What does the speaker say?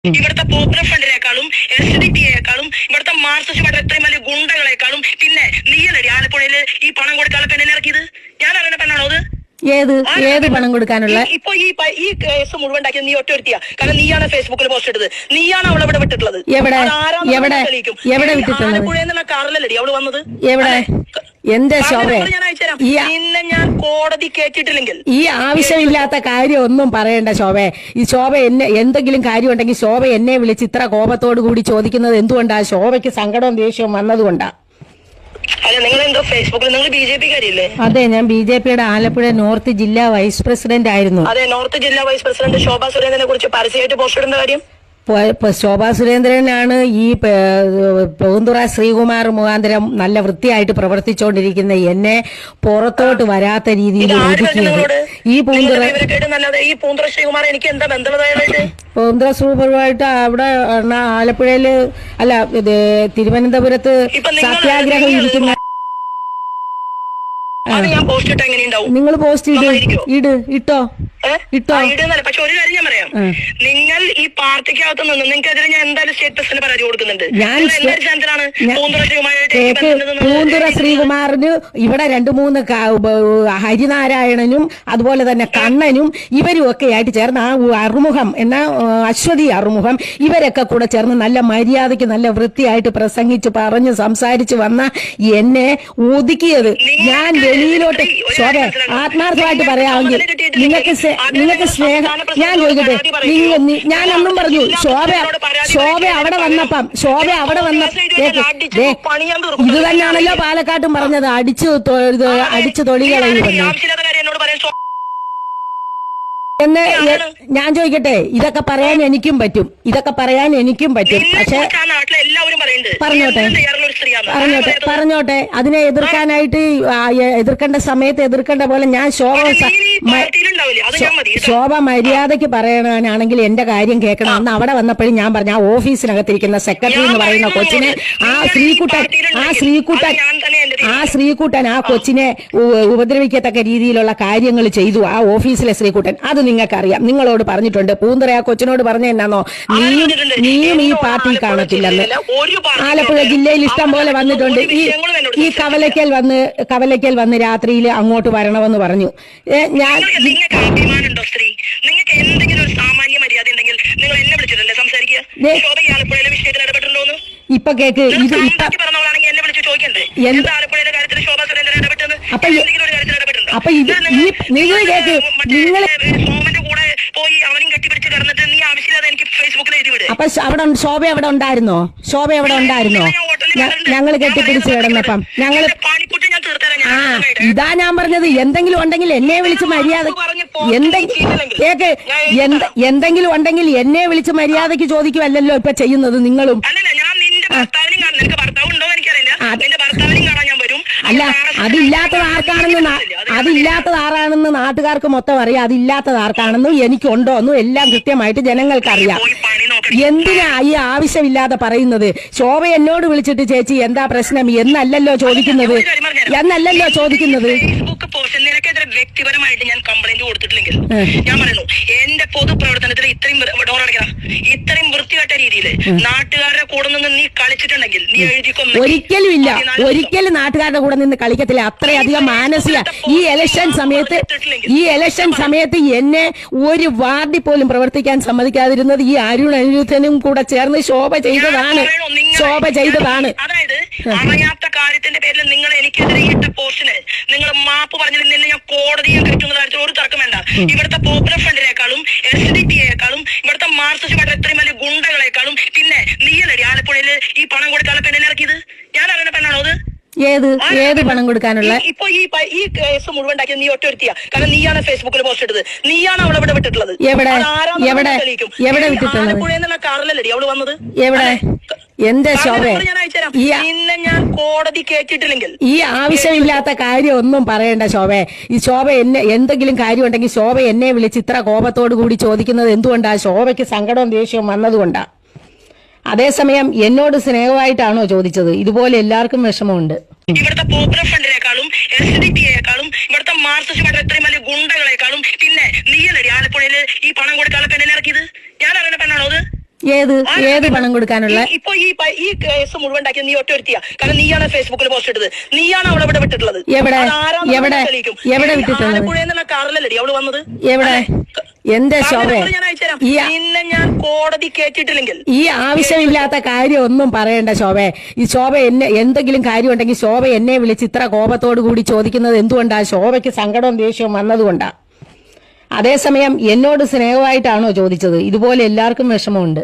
ഇവിടുത്തെ പോപ്പുലർ ഫ്രണ്ടിനേക്കാളും SDPയെക്കാളും ഇവിടുത്തെ മാർക്സിസ്റ്റ് എത്രയും വലിയ ഗുണ്ടകളെക്കാളും പിന്നെ നീയല്ലടി ആലപ്പുഴയില് ഈ പണം കൊടുക്കാനുള്ള പെണ്ണിനെ ഇറക്കിയത്? ഞാൻ അറിയണ പെണ്ണാണോ അത്? ഏത് പണം കൊടുക്കാനുള്ള? ഇപ്പൊ ഈ കേസ് മുഴുവൻ ഉണ്ടാക്കിയത് നീ ഒറ്റ ഒരുത്തിയാ. കാരണം നീയാണ് ഫേസ്ബുക്കിൽ പോസ്റ്റ് ഇട്ടത്, നീയാണ് അവളെ ഇവിടെ വിട്ടിട്ടുള്ളത്. എവിടെ വിട്ടിട്ടുള്ളത്? ആലപ്പുഴയിൽ നിന്നുള്ള കാറിലല്ലടി അവള് വന്നത്. എവിടെ? എന്റെ ശോഭ, നിന്നെ ഞാൻ കോടതി കേട്ടിട്ടില്ലെങ്കിൽ ഈ ആവശ്യമില്ലാത്ത കാര്യം ഒന്നും പറയണ്ട ശോഭ. ഈ ശോഭ എന്തെങ്കിലും കാര്യം ഉണ്ടെങ്കിൽ ശോഭ എന്നെ വിളിച്ച് ഇത്ര കോപത്തോടു കൂടി ചോദിക്കുന്നത് എന്തുകൊണ്ടാ? ശോഭയ്ക്ക് സങ്കടവും ദേഷ്യവും വന്നതുകൊണ്ടാ. അതെ, നിങ്ങൾ എന്തോ ഫേസ്ബുക്കിൽ നിങ്ങൾ BJP കാരിയല്ലേ? അതെ, ഞാൻ BJPയുടെ ആലപ്പുഴ നോർത്ത് ജില്ലാ വൈസ് പ്രസിഡന്റ് ആയിരുന്നു. അതെ, നോർത്ത് ജില്ലാ വൈസ് പ്രസിഡന്റ് ശോഭാ സുരേന്ദ്രനെ കുറിച്ച് പരസ്യമായിട്ട് പോസ്റ്റ് ഇടുന്ന കാര്യം ശോഭാ സുരേന്ദ്രനാണ് ഈ പൂന്തുറ ശ്രീകുമാർ മുഖാന്തരം നല്ല വൃത്തിയായിട്ട് പ്രവർത്തിച്ചുകൊണ്ടിരിക്കുന്ന എന്നെ പുറത്തോട്ട് വരാത്ത രീതിയിൽ ഒതുക്കിയത്. ഈ പൂന്തുറ ശ്രീകുമാർ എനിക്ക് എന്താ ബന്ധമുള്ളതായിട്ട്? പൂന്തുറ ശ്രീകുമാറുമായിട്ട് അവിടെ ആലപ്പുഴയില് അല്ല തിരുവനന്തപുരത്ത് സത്യാഗ്രഹം ഇരിക്കുന്ന നിങ്ങൾ പോസ്റ്റ് ഇട്ടോ? പക്ഷെ ഒരു കാര്യം ഞാൻ പറയാം, നിങ്ങൾ ഈ പാർട്ടിക്കകത്ത് നിന്ന് നിങ്ങൾക്കെതിരെ ഞാൻ എന്തായാലും സ്റ്റേറ്റസിന് പരാതി കൊടുക്കുന്നുണ്ട്. പൂന്തുറ ശ്രീകുമാറിന് ഇവിടെ 2-3 ഹരിനാരായണനും അതുപോലെ തന്നെ കണ്ണനും ഇവരും ഒക്കെ ആയിട്ട് ചേർന്ന് ആ അറുമുഖം എന്നാ അശ്വതി അറുമുഖം ഇവരൊക്കെ കൂടെ ചേർന്ന് നല്ല മര്യാദയ്ക്ക് നല്ല വൃത്തിയായിട്ട് പ്രസംഗിച്ച് പറഞ്ഞ് സംസാരിച്ച് വന്ന എന്നെ ഒതുക്കിയത്. ഞാൻ വെളിയിലോട്ട് ശോഭ ആത്മാർത്ഥമായിട്ട് പറയാമെങ്കിൽ നിങ്ങൾക്ക് സ്നേഹം ഞാൻ ചോദിക്കട്ടെ, ഞാൻ ഒന്നും പറഞ്ഞു ശോഭ അവിടെ വന്നപ്പം ഇത് തന്നെയാണല്ലോ പാലക്കാട്ടും പറഞ്ഞത്, അടിച്ചു തൊഴികളെന്ന് എന്ന് ഞാൻ ചോദിക്കട്ടെ. ഇതൊക്കെ പറയാൻ എനിക്കും പറ്റും, പക്ഷെ പറഞ്ഞോട്ടെ അതിനെ എതിർക്കാനായിട്ട് എതിർക്കേണ്ട സമയത്ത് എതിർക്കേണ്ട പോലെ ഞാൻ ശോഭ മര്യാദയ്ക്ക് പറയണാണെങ്കിൽ എന്റെ കാര്യം കേൾക്കണം. അന്ന് അവിടെ വന്നപ്പോഴും ഞാൻ പറഞ്ഞു, ആ ഓഫീസിനകത്തിരിക്കുന്ന സെക്രട്ടറി എന്ന് പറയുന്ന കൊച്ചിനെ ആ ശ്രീകുട്ടൻ ആ കൊച്ചിനെ ഉപദ്രവിക്കത്തക്ക രീതിയിലുള്ള കാര്യങ്ങൾ ചെയ്തു. ആ ഓഫീസിലെ ശ്രീകുട്ടൻ, അത് നിങ്ങൾക്കറിയാം, നിങ്ങളോട് പറഞ്ഞിട്ടുണ്ട്. പൂന്തുറ ആ കൊച്ചിനോട് പറഞ്ഞ എന്നാന്നോ, നീയും ഈ പാർട്ടി കാണത്തില്ലെന്ന്. ആലപ്പുഴ ജില്ലയിൽ ഇഷ്ടം പോലെ വന്നിട്ടുണ്ട്. ഈ കവലയ്ക്കൽ വന്ന് രാത്രിയിൽ അങ്ങോട്ട് വരണമെന്ന് പറഞ്ഞു. ഞാൻ നിങ്ങൾക്ക് എന്തെങ്കിലും ഒരു സാമാന്യ മര്യാദ ഉണ്ടെങ്കിൽ നിങ്ങൾ എന്നെ വിളിച്ചിട്ടല്ലേ സംസാരിക്കുക? ആലപ്പുഴയിലെ വിഷയത്തിൽ ഇടപെട്ടിട്ടുണ്ടോന്ന് ഇപ്പൊ കേക്ക്. പറഞ്ഞോളാണെങ്കിൽ എന്നെ വിളിച്ച് ചോദിക്കണ്ടേ എന്താ ആലപ്പുഴയുടെ കാര്യത്തിൽ ശോഭാ സുരേന്ദ്രൻ ഇടപെട്ടത്? എന്തെങ്കിലും ഒരു കാര്യത്തിൽ ഇടപെട്ടുണ്ടോ? നിങ്ങൾ സോമന്റെ കൂടെ പോയി അവനും കെട്ടിപ്പിടിച്ച് കിടന്നിട്ട് നീ ആവശ്യമില്ലാതെ എനിക്ക് ഫേസ്ബുക്കിൽ എഴുതി വിട്. അപ്പൊ ശോഭ അവിടെ ഉണ്ടായിരുന്നോ? ഞങ്ങൾ കെട്ടിപ്പിടിച്ച് കിടന്നപ്പം ഇതാ ഞാൻ പറഞ്ഞത്, എന്തെങ്കിലും ഉണ്ടെങ്കിൽ എന്നെ വിളിച്ച് മര്യാദ എന്തെങ്കിലും ഉണ്ടെങ്കിൽ എന്നെ വിളിച്ച് മര്യാദയ്ക്ക് ചോദിക്കുമല്ലോ ഇപ്പൊ ചെയ്യുന്നത് നിങ്ങളും. അല്ല, അതില്ലാത്തത് ആരാണെന്ന് നാട്ടുകാർക്ക് മൊത്തം അറിയാം, അതില്ലാത്തത് ആർക്കാണെന്നും എനിക്കുണ്ടോന്നും എല്ലാം കൃത്യമായിട്ട് ജനങ്ങൾക്ക് അറിയാം. എന്തിനാ ഈ ആവശ്യമില്ലാതെ പറയുന്നത്? ശോഭ എന്നോട് വിളിച്ചിട്ട് ചേച്ചി എന്താ പ്രശ്നം എന്നല്ലല്ലോ ചോദിക്കുന്നത്. നിനക്കെതിരെ വ്യക്തിപരമായിട്ട് ഞാൻ കംപ്ലൈന്റ് കൊടുത്തിട്ടില്ലെങ്കിൽ ഞാൻ പറയുന്നു, എന്റെ പൊതുപ്രവർത്തനത്തിൽ ഇത്രയും വൃത്തികെട്ട രീതിയിൽ നാട്ടുകാരുടെ കൂടെ നിന്ന് നീ കളിച്ചിട്ടുണ്ടെങ്കിൽ നീ എഴുതിക്കൊന്നു. ഒരിക്കലും നാട്ടുകാരുടെ കൂടെ നിന്ന് കളിക്കത്തില്ല. അത്രയധികം മാനസിക ഈ ഇലക്ഷൻ സമയത്ത് എന്നെ ഒരു വാർഡിൽ പോലും പ്രവർത്തിക്കാൻ സമ്മതിക്കാതിരുന്നത് ഈ അനിരുദ്ധനും കൂടെ ചേർന്ന് ശോഭ ചെയ്തതാണ്. അതായത് അറിയാത്ത കാര്യത്തിന്റെ പേരിൽ നിങ്ങൾ എനിക്കെതിരെ ഇട്ട പോസ്റ്റിന് നിങ്ങൾ മാപ്പ് പറഞ്ഞതിൽ നിന്നെ ഞാൻ കോടതിയെ കയറ്റുന്ന കാര്യത്തിൽ ഒരു തർക്കം വേണ്ട. ഇവിടുത്തെ പോപ്പുലർ ഫ്രണ്ടിനേക്കാളും SDPയെക്കാളും ഇവിടുത്തെ മാർക്സിസ്റ്റ് എത്രയും വലിയ ഗുണ്ടകളെക്കാളും പിന്നെ നീയല്ലടി ആലപ്പുഴയില് ഈ പണം കൊടുക്കാനുള്ള പെണ്ണിനെ ഇറക്കിയത്? ഞാൻ അറിയണ പെണ്ണാണോ അത്? ഏത് പണം കൊടുക്കാനുള്ള? ഇപ്പൊ ഈ കേസ് മുഴുവൻ ഉണ്ടാക്കിയത് നീ ഒറ്റ ഒരുത്തിയാ. കാരണം നീയാണ് ഫേസ്ബുക്കിൽ പോസ്റ്റ് ഇട്ടത്, നീയാണ് അവളെ ഇവിടെ വിട്ടിട്ടുള്ളത്. ആലപ്പുഴയിൽ നിന്നുള്ള കാറിലല്ലടി അവള് വന്നത്. എന്റെ ശോഭ, നിന്നെ ഞാൻ കോടതി കേട്ടിട്ടില്ലെങ്കിൽ ഈ ആവശ്യമില്ലാത്ത കാര്യം ഒന്നും പറയണ്ട ശോഭ. ഈ ശോഭ എന്തെങ്കിലും കാര്യം ഉണ്ടെങ്കിൽ ശോഭ എന്നെ വിളിച്ച് ഇത്ര കോപത്തോടു കൂടി ചോദിക്കുന്നത് എന്തുകൊണ്ടാ? ശോഭയ്ക്ക് സങ്കടവും ദേഷ്യവും വന്നതുകൊണ്ടാ. അതേസമയം എന്നോട് സ്നേഹമായിട്ടാണോ ചോദിച്ചത്? ഇതുപോലെ എല്ലാവർക്കും വിഷമമുണ്ട്. ഇവിടുത്തെ പോപ്പുലർ ഫ്രണ്ടിനേക്കാളും SDPയെക്കാളും ഇവിടുത്തെ മാർക്സിസ്റ്റ് എത്രയും വലിയ ഗുണ്ടകളെക്കാളും പിന്നെ നീയല്ലടി ആലപ്പുഴയില് ഈ പണം കൊടുക്കാനുള്ള പെണ്ണിനെ ഇറക്കിയത്? ഞാൻ അറിയണ പെണ്ണാണോ അത്? ഏത് പണം കൊടുക്കാനുള്ള? ഇപ്പൊ ഈ കേസ് മുഴുവൻ ഉണ്ടാക്കിയത് നീ ഒറ്റ ഒരുത്തിയാ. കാരണം നീയാണ് ഫേസ്ബുക്കിൽ പോസ്റ്റ് ഇട്ടത്, നീയാണ് അവളെ ഇവിടെ വിട്ടിട്ടുള്ളത്. എവിടെ വിട്ടിട്ടുള്ളത്? ആലപ്പുഴ കാറിലല്ലേ അവള് വന്നത്? എവിടെ? എന്റെ ശോഭ, നിന്നെ ഞാൻ കോടതി കേട്ടിട്ടില്ലെങ്കിൽ ഈ ആവശ്യമില്ലാത്ത കാര്യം ഒന്നും പറയണ്ട ശോഭ. ഈ ശോഭ എന്നെ എന്തെങ്കിലും കാര്യം ഉണ്ടെങ്കിൽ ശോഭ എന്നെ വിളിച്ച് ഇത്ര കോപത്തോടു കൂടി ചോദിക്കുന്നത് എന്തുകൊണ്ടാ? ശോഭയ്ക്ക് സങ്കടവും ദേഷ്യവും വന്നതുകൊണ്ടാ. അതേസമയം എന്നോട് സ്നേഹമായിട്ടാണോ ചോദിച്ചത്? ഇതുപോലെ എല്ലാവർക്കും വിഷമമുണ്ട്.